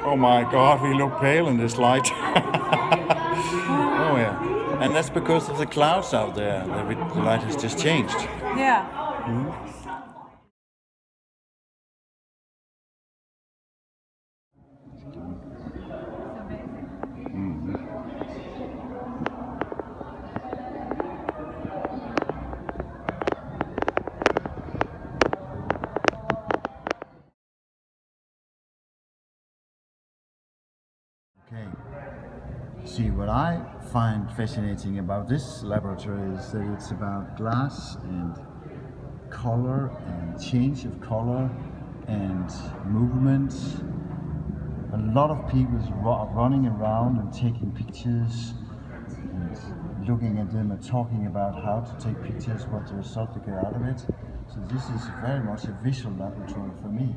Oh my God, we look pale in this light. Oh yeah. And that's because of the clouds out there. The light has just changed. Yeah. Okay. See, what I find fascinating about this laboratory is that it's about glass and color and change of color and movement. A lot of people running around and taking pictures and looking at them and talking about how to take pictures, what the result they get out of it. So this is very much a visual laboratory for me.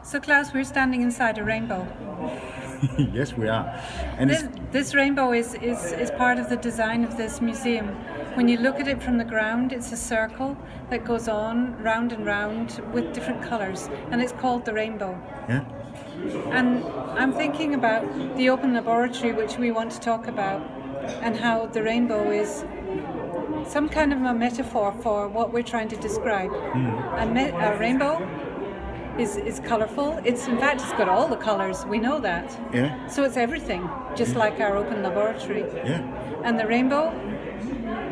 So Klaus, we're standing inside a rainbow. Yes, we are. And this rainbow is part of the design of this museum. When you look at it from the ground, it's a circle that goes on round and round with different colours, and it's called the rainbow. Yeah. And I'm thinking about the open laboratory, which we want to talk about, and how the rainbow is some kind of a metaphor for what we're trying to describe. A rainbow is colourful. It's got all the colours. We know that. Yeah. So it's everything, just like our open laboratory. Yeah. And the rainbow,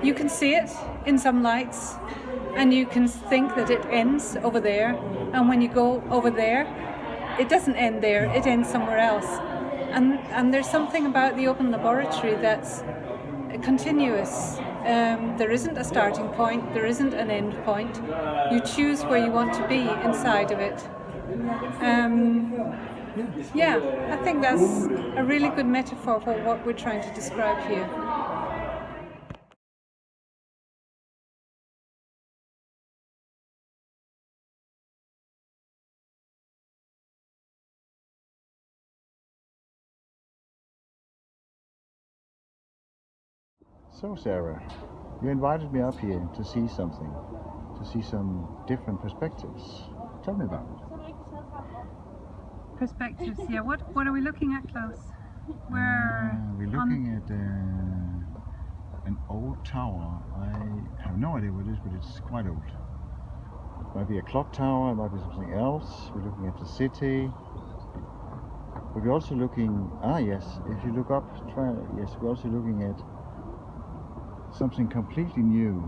you can see it in some lights, and you can think that it ends over there. And when you go over there, it doesn't end there. It ends somewhere else. And there's something about the open laboratory that's continuous. There isn't a starting point. There isn't an end point. You choose where you want to be inside of it. Yeah, I think that's a really good metaphor for what we're trying to describe here. So Sarah, you invited me up here to see something, to see some different perspectives. Tell me about it. Perspectives, yeah. What are we looking at, Klaus? We're looking at an old tower. I have no idea what it is, but it's quite old. It might be a clock tower, it might be something else. We're looking at the city. But we're also looking, yes, if you look up, we're also looking at something completely new,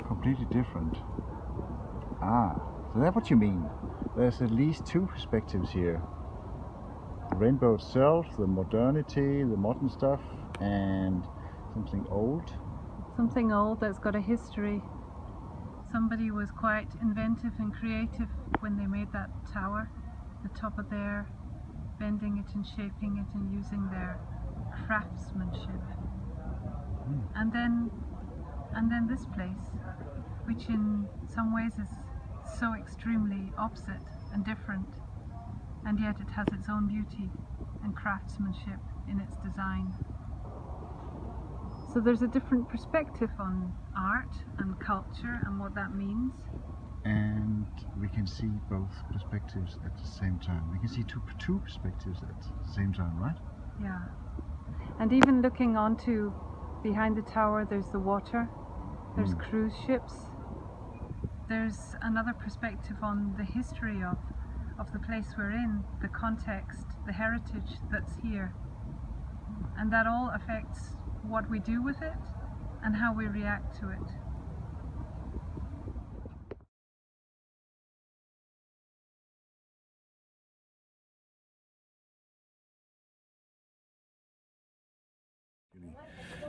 completely different. So that's what you mean. There's at least two perspectives here. The rainbow itself, the modernity, the modern stuff, and something old. Something old that's got a history. Somebody was quite inventive and creative when they made that tower, the top of there, bending it and shaping it and using their craftsmanship. And then this place, which in some ways is so extremely opposite and different, and yet it has its own beauty and craftsmanship in its design. So there's a different perspective on art and culture and what that means. And we can see both perspectives at the same time. We can see two perspectives at the same time, right? Yeah. And even looking onto behind the tower, there's the water, there's cruise ships. There's another perspective on the history of the place we're in, the context, the heritage that's here. And that all affects what we do with it and how we react to it.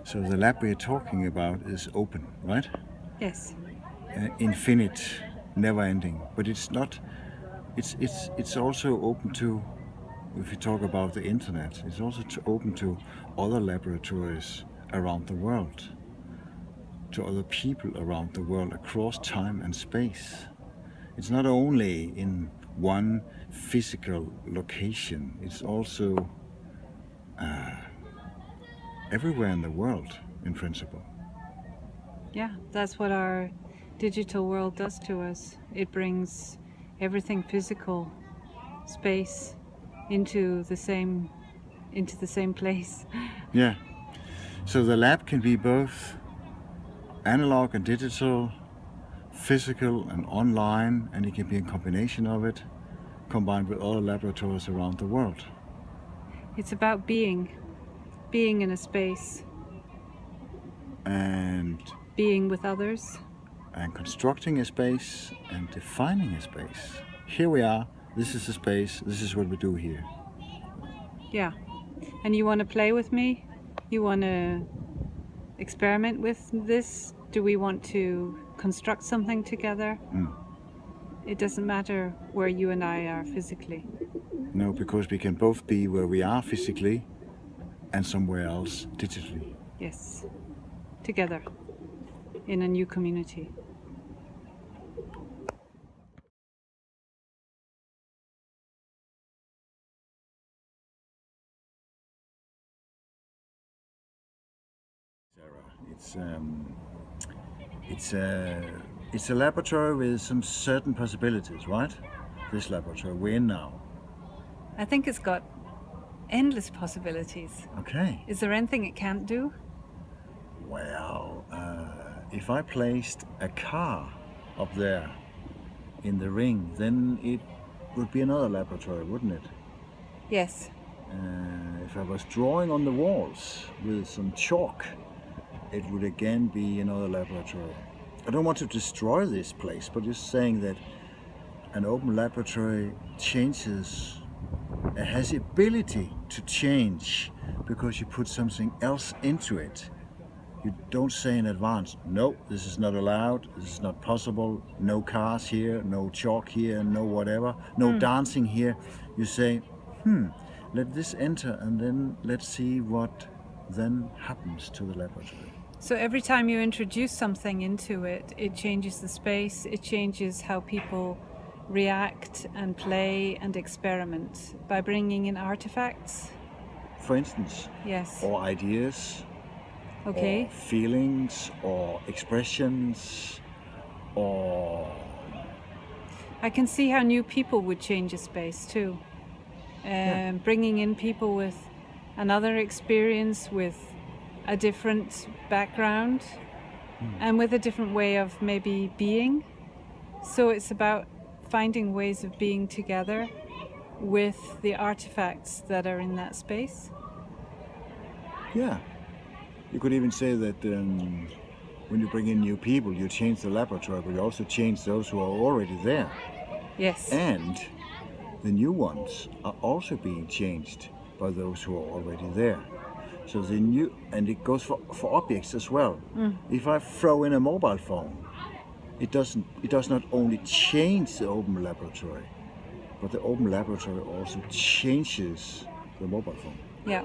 So the lab we're talking about is open, right? Yes. Infinite, never ending. But it's not. It's also open to, if you talk about the internet, it's also open to other laboratories around the world, to other people around the world across time and space. It's not only in one physical location. It's also everywhere in the world, in principle. Yeah, that's what our digital world does to us. It brings everything physical, space, into the same place. Yeah. So the lab can be both analog and digital, physical and online, and it can be a combination of it, combined with other laboratories around the world. It's about being in a space, And being with others. and constructing a space and defining a space. Here we are, this is a space, this is what we do here. Yeah. And you want to play with me? You want to experiment with this? Do we want to construct something together? It doesn't matter where you and I are physically. No, because we can both be where we are physically and somewhere else digitally. Yes. Together. In a new community. It's a laboratory with some certain possibilities, right? This laboratory we're in now. I think it's got endless possibilities. Okay. Is there anything it can't do? Well, if I placed a car up there in the ring, then it would be another laboratory, wouldn't it? Yes. If I was drawing on the walls with some chalk, it would again be another laboratory. I don't want to destroy this place, but just saying that an open laboratory changes, it has the ability to change because you put something else into it. You don't say in advance, no, this is not allowed, this is not possible, no cars here, no chalk here, no whatever, no dancing here. You say, let this enter and then let's see what then happens to the laboratory. So every time you introduce something into it, it changes the space, it changes how people react and play and experiment by bringing in artifacts. For instance, Yes. or ideas, Okay. or feelings, or expressions, or I can see how new people would change a space too. Bringing in people with another experience, with a different background, and with a different way of maybe being. So it's about finding ways of being together with the artifacts that are in that space. yeah. You could even say that when you bring in new people, you change the laboratory, but you also change those who are already there. Yes. And the new ones are also being changed by those who are already there. So the new, and it goes for objects as well. If I throw in a mobile phone, it does not only change the open laboratory, but the open laboratory also changes the mobile phone. Yeah.